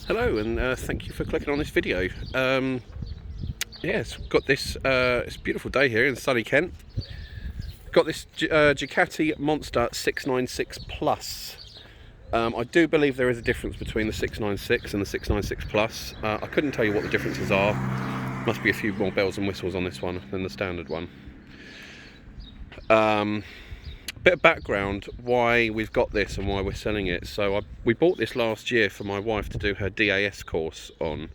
Hello, and thank you for clicking on this video. Yeah, it's got this, it's a beautiful day here in sunny Kent. Got this Ducati Monster 696 Plus. I do believe there is a difference between the 696 and the 696 Plus. I couldn't tell you what the differences are. Must be a few more bells and whistles on this one than the standard one. Bit of background why we've got this and why we're selling it. So we bought this last year for my wife to do her DAS course on.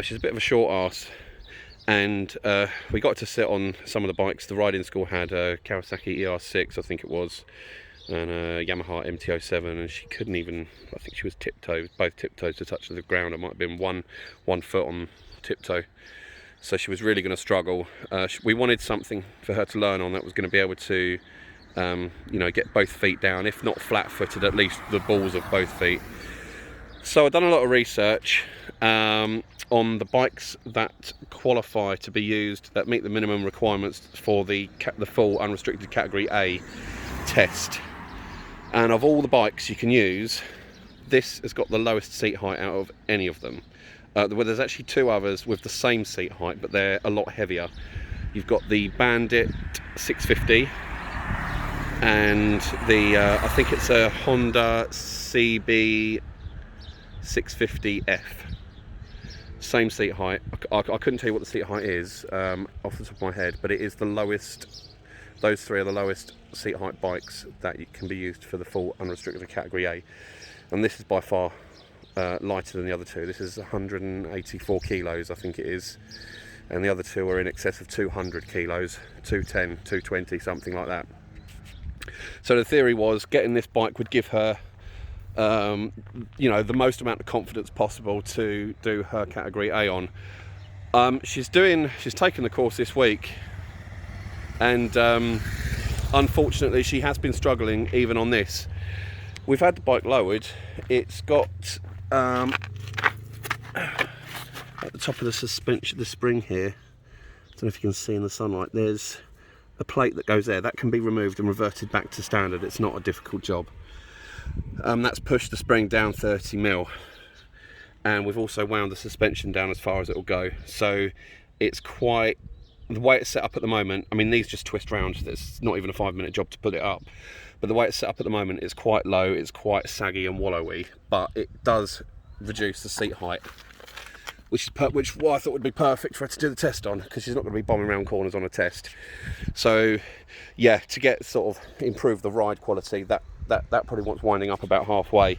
She's a bit of a short arse, and we got to sit on some of the bikes. The riding school had a Kawasaki ER6, I think it was, and a Yamaha MT-07, and she couldn't even, I think she was both tiptoes to touch the ground. It might have been one foot on tiptoe. So she was really going to struggle. We wanted something for her to learn on that was going to be able to get both feet down, if not flat-footed, at least the balls of both feet. So I've done a lot of research on the bikes that qualify to be used, that meet the minimum requirements for the full unrestricted Category A test. And of all the bikes you can use, this has got the lowest seat height out of any of them. There's actually two others with the same seat height, but they're a lot heavier. You've got the Bandit 650 and the I think it's a Honda CB 650F. Same seat height. I couldn't tell you what the seat height is off the top of my head, but it is the lowest. Those three are the lowest seat height bikes that can be used for the full unrestricted Category A, and this is by far lighter than the other two. This is 184 kilos, I think it is, and the other two are in excess of 200 kilos, 210, 220, something like that. So the theory was getting this bike would give her the most amount of confidence possible to do her Category A on. She's taken the course this week, and unfortunately she has been struggling even on this. We've had the bike lowered. It's got at the top of the suspension, the spring here, I don't know if you can see in the sunlight, there's a plate that goes there. That can be removed and reverted back to standard. It's not a difficult job. That's pushed the spring down 30 mil, and we've also wound the suspension down as far as it will go. So it's quite, the way it's set up at the moment, I mean, these just twist round. It's not even a 5-minute job to put it up, but the way it's set up at the moment is quite low. It's quite saggy and wallowy, but it does reduce the seat height, which I thought would be perfect for her to do the test on, because she's not going to be bombing around corners on a test. So yeah, to get sort of improve the ride quality, that probably wants winding up about halfway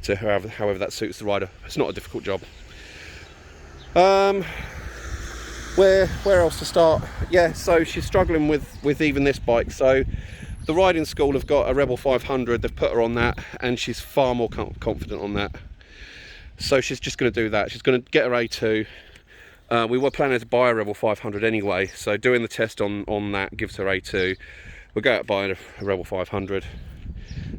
to however that suits the rider. It's not a difficult job. Where else to start? Yeah, so she's struggling with even this bike. So the riding school have got a Rebel 500. They've put her on that, and she's far more confident on that. So she's just going to do that. She's going to get her A2. We were planning to buy a Rebel 500 anyway, so doing the test on that gives her A2. We'll go out buying a Rebel 500,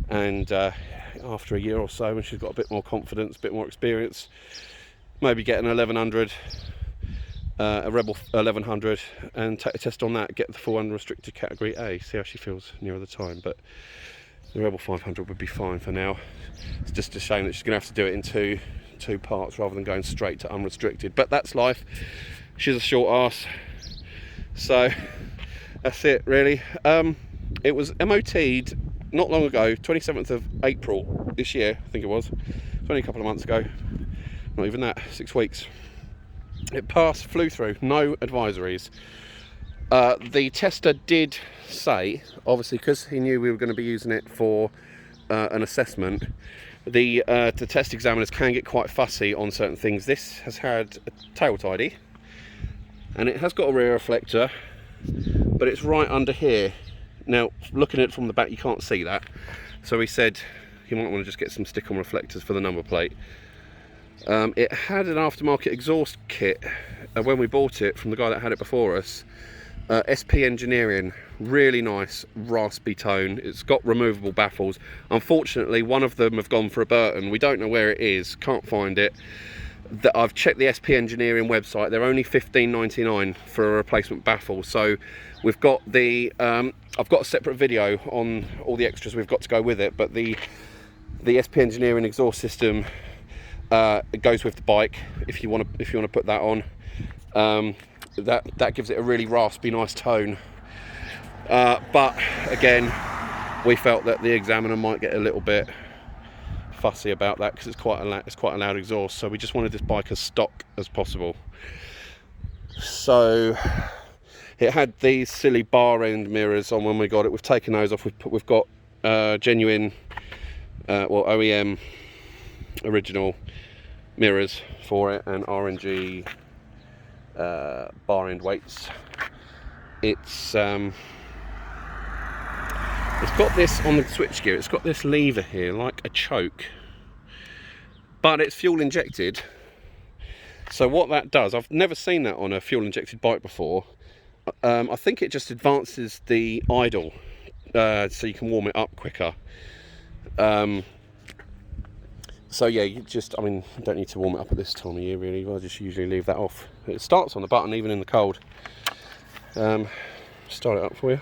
and after a year or so, when she's got a bit more confidence, a bit more experience, maybe get an 1100, a Rebel 1100, and take a test on that, get the full unrestricted Category A, see how she feels nearer the time. But the Rebel 500 would be fine for now. It's just a shame that she's going to have to do it in two parts rather than going straight to unrestricted, but that's life. She's a short arse, so that's it really. It was MOT'd not long ago, 27th of April this year, I think it was. It's only a couple of months ago, not even that, 6 weeks. It passed, flew through, no advisories. The tester did say, obviously because he knew we were going to be using it for an assessment, the test examiners can get quite fussy on certain things. This has had a tail tidy, and it has got a rear reflector, but it's right under here. Now, looking at it from the back, you can't see that. So he said he might want to just get some stick-on reflectors for the number plate. It had an aftermarket exhaust kit when we bought it from the guy that had it before us. SP Engineering, really nice raspy tone. It's got removable baffles. Unfortunately, one of them have gone for a Burton. We don't know where it is, can't find it. I've checked the SP Engineering website. They're only $15.99 for a replacement baffle. So we've got the I've got a separate video on all the extras we've got to go with it, but the SP Engineering exhaust system It goes with the bike if you want to put that on. That gives it a really raspy, nice tone. But again, we felt that the Examiner might get a little bit fussy about that because it's quite a loud exhaust. So we just wanted this bike as stock as possible. So it had these silly bar end mirrors on when we got it. We've taken those off. We've got genuine, OEM original mirrors for it, and RNG bar end weights. It's got this on the switchgear. It's got this lever here, like a choke, but it's fuel injected. So what that does, I've never seen that on a fuel injected bike before. I think it just advances the idle, so you can warm it up quicker. So yeah, you don't need to warm it up at this time of year really. I just usually leave that off. It starts on the button even in the cold. Start it up for you.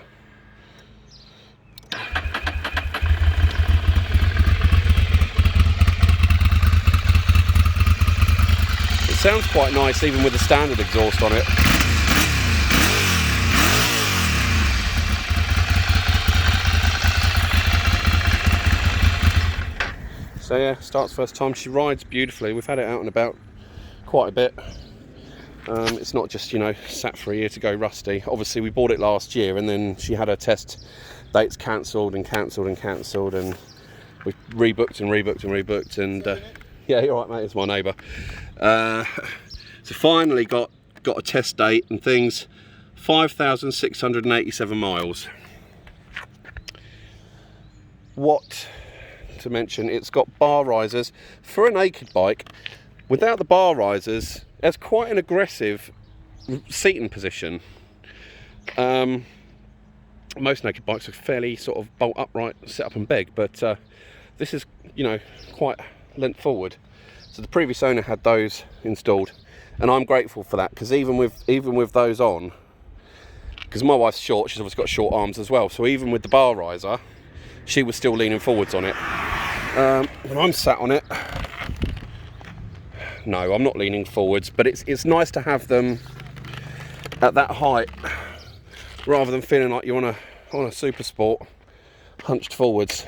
It sounds quite nice even with the standard exhaust on it. So yeah, starts first time. She rides beautifully. We've had it out and about quite a bit. It's not just, sat for a year to go rusty. Obviously we bought it last year and then she had her test dates cancelled and we rebooked and yeah, you're right mate, it's my neighbour. So finally got a test date and things. 5,687 miles. What to mention, it's got bar risers. For a naked bike, without the bar risers, it's quite an aggressive seating position. Most naked bikes are fairly sort of bolt upright, sit up and beg, but this is, quite length forward. So the previous owner had those installed, and I'm grateful for that, because even with those on, because my wife's short, she's obviously got short arms as well, so even with the bar riser, she was still leaning forwards on it. When I'm sat on it, no, I'm not leaning forwards, but it's nice to have them at that height rather than feeling like you're on a super sport hunched forwards.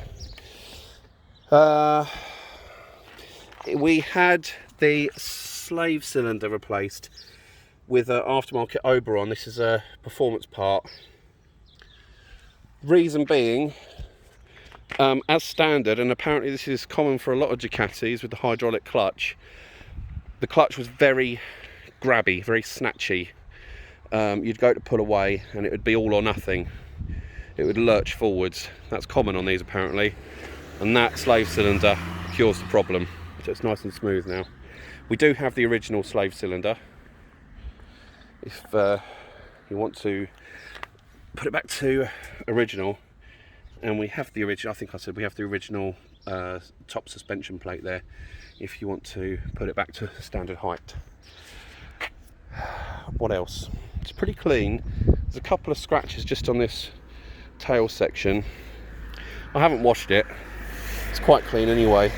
We had the slave cylinder replaced with an aftermarket Oberon. This is a performance part. Reason being, as standard, and apparently this is common for a lot of Ducatis with the hydraulic clutch, the clutch was very grabby, very snatchy. You'd go to pull away and it would be all or nothing. It would lurch forwards. That's common on these apparently, and that slave cylinder cures the problem, so it's nice and smooth now. We do have the original slave cylinder if you want to put it back to original, and we have the original, I think I said we have the original top suspension plate there if you want to put it back to standard height. What else? It's pretty clean. There's a couple of scratches just on this tail section. I haven't washed it. It's quite clean anyway.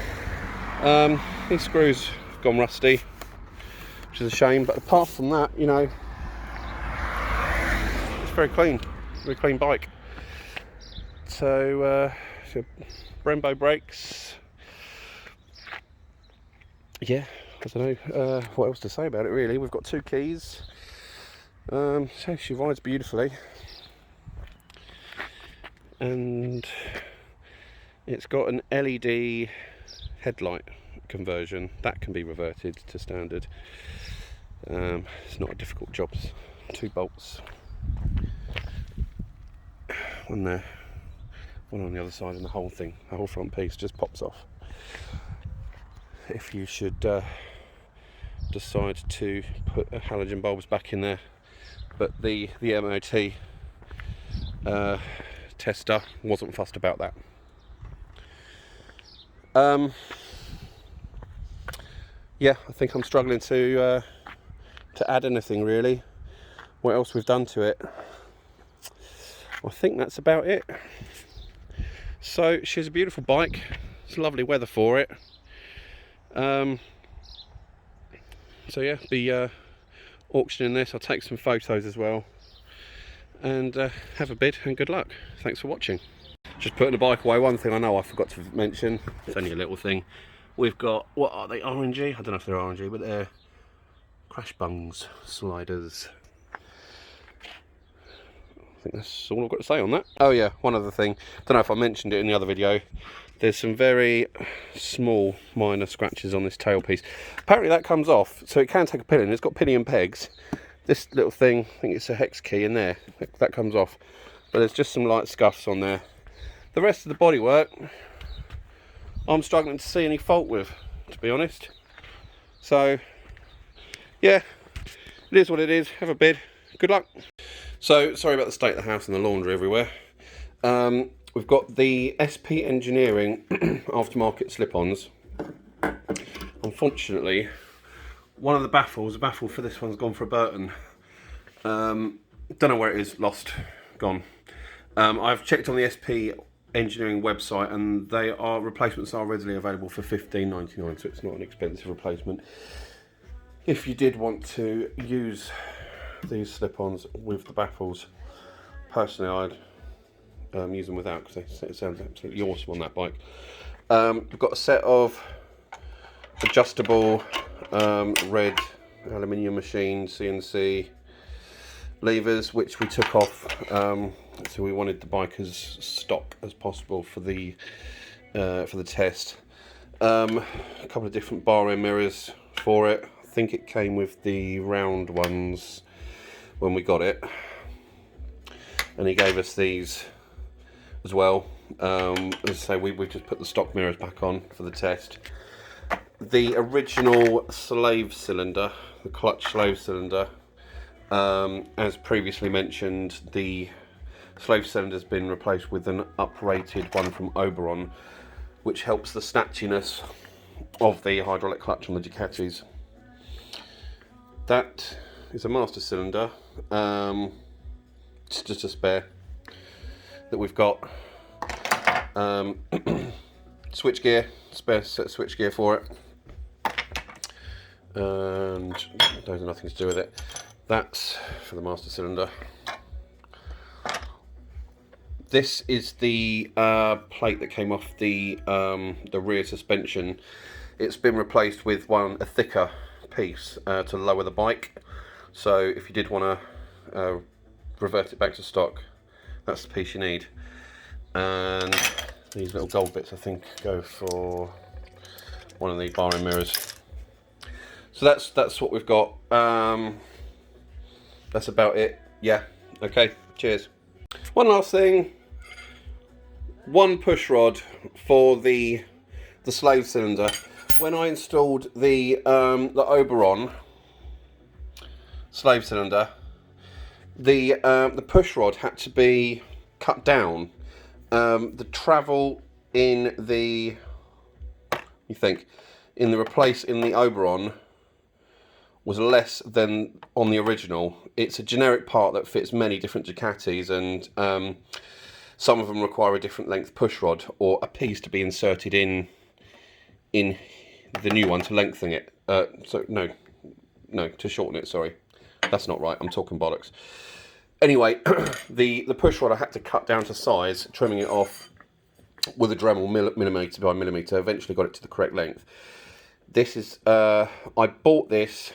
These screws have gone rusty, which is a shame, but apart from that, it's very clean bike. So Brembo brakes. Yeah, I don't know what else to say about it really. We've got 2 keys. So she rides beautifully, and it's got an LED headlight conversion that can be reverted to standard. It's not a difficult job. 2 bolts, one there, one on the other side, and the whole front piece just pops off if you should decide to put halogen bulbs back in there. But the MOT tester wasn't fussed about that. Yeah, I think I'm struggling to add anything really. What else we've done to it? I think that's about it. So she's a beautiful bike. It's lovely weather for it. yeah, be auctioning this. I'll take some photos as well, and have a bid and good luck. Thanks for watching. Just putting the bike away. One thing I know I forgot to mention, it's only a little thing, we've got, what are they, RNG? I don't know if they're RNG, but they're crash bungs sliders. I think that's all I've got to say on that. Oh yeah, one other thing, don't know if I mentioned it in the other video, there's some very small minor scratches on this tailpiece. Apparently that comes off, so it can take a pillion. It's got pillion pegs. This little thing, I think it's a hex key in there, that comes off, but there's just some light scuffs on there. The rest of the bodywork, I'm struggling to see any fault with, to be honest. So, yeah, it is what it is. Have a bid. Good luck. So, sorry about the state of the house and the laundry everywhere. We've got the SP Engineering aftermarket slip-ons. Unfortunately, one of the baffles, the baffle for this one's gone for a Burton. Don't know where it is, lost, gone. I've checked on the SP Engineering website, and replacements are readily available for $15.99, so it's not an expensive replacement. If you did want to use these slip-ons with the baffles, personally I'd use them without, because it sounds absolutely awesome on that bike. We've got a set of adjustable red aluminium machine CNC levers, which we took off, so we wanted the bike as stock as possible for the test. A couple of different bar end mirrors for it. I think it came with the round ones when we got it, and he gave us these as well. As I say, we've just put the stock mirrors back on for the test. The original slave cylinder, the clutch slave cylinder, as previously mentioned, the slave cylinder has been replaced with an uprated one from Oberon, which helps the snatchiness of the hydraulic clutch on the Ducatis. That is a master cylinder. It's just a spare that we've got. Switch gear, spare set of switch gear for it, and those are nothing to do with it. That's for the master cylinder. This is the plate that came off the rear suspension. It's been replaced with a thicker piece to lower the bike. So if you did want to revert it back to stock, that's the piece you need. And these little gold bits, I think, go for one of the bar end mirrors. So that's what we've got. That's about it. Yeah. Okay. Cheers. One last thing. One push rod for the slave cylinder. When I installed the Oberon slave cylinder, the push rod had to be cut down. The travel in the Oberon was less than on the original. It's a generic part that fits many different Ducatis, and some of them require a different length push rod or a piece to be inserted in the new one to lengthen it. To shorten it, sorry. That's not right, I'm talking bollocks. Anyway, the push rod I had to cut down to size, trimming it off with a Dremel millimetre by millimetre, eventually got it to the correct length. This is, I bought this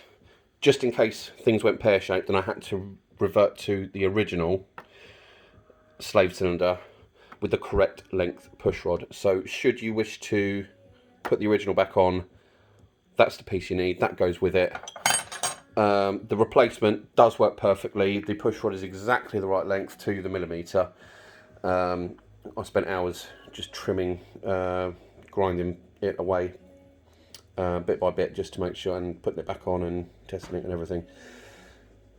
just in case things went pear-shaped and I had to revert to the original slave cylinder with the correct length push rod. So should you wish to put the original back on, that's the piece you need, that goes with it. The replacement does work perfectly. The push rod is exactly the right length to the millimetre. I spent hours just trimming, grinding it away bit by bit just to make sure, and putting it back on and testing it and everything.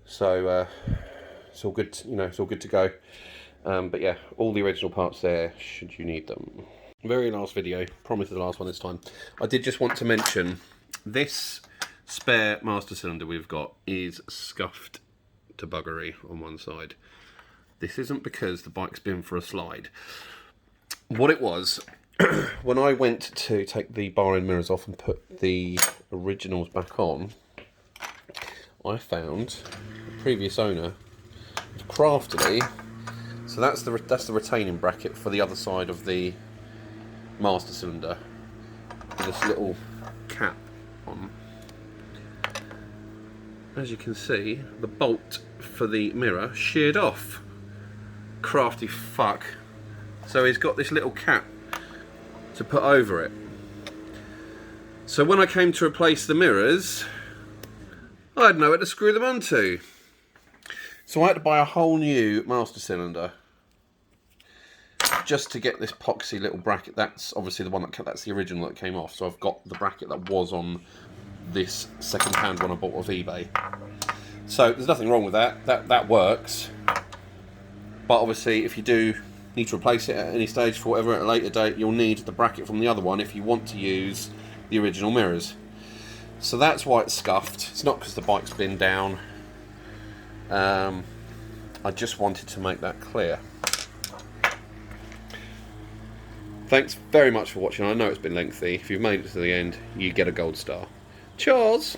So it's all good, it's all good to go. But yeah, all the original parts there should you need them. Very last video, promise the last one this time. I did just want to mention this spare master cylinder we've got is scuffed to buggery on one side. This isn't because the bike's been for a slide. What it was, when I went to take the bar end mirrors off and put the originals back on, I found the previous owner craftily. So that's the retaining bracket for the other side of the master cylinder. With this little cap on. As you can see, the bolt for the mirror sheared off. Crafty fuck. So he's got this little cap to put over it. So when I came to replace the mirrors, I had nowhere to screw them onto. So I had to buy a whole new master cylinder just to get this epoxy little bracket. That's obviously the one that's the original that came off. So I've got the bracket that was on this second-hand one I bought off eBay. So there's nothing wrong with that. That works. But obviously, if you do need to replace it at any stage for whatever at a later date, you'll need the bracket from the other one if you want to use the original mirrors. So that's why it's scuffed. It's not because the bike's been down. I just wanted to make that clear. Thanks very much for watching. I know it's been lengthy. If you've made it to the end, you get a gold star. Cheers!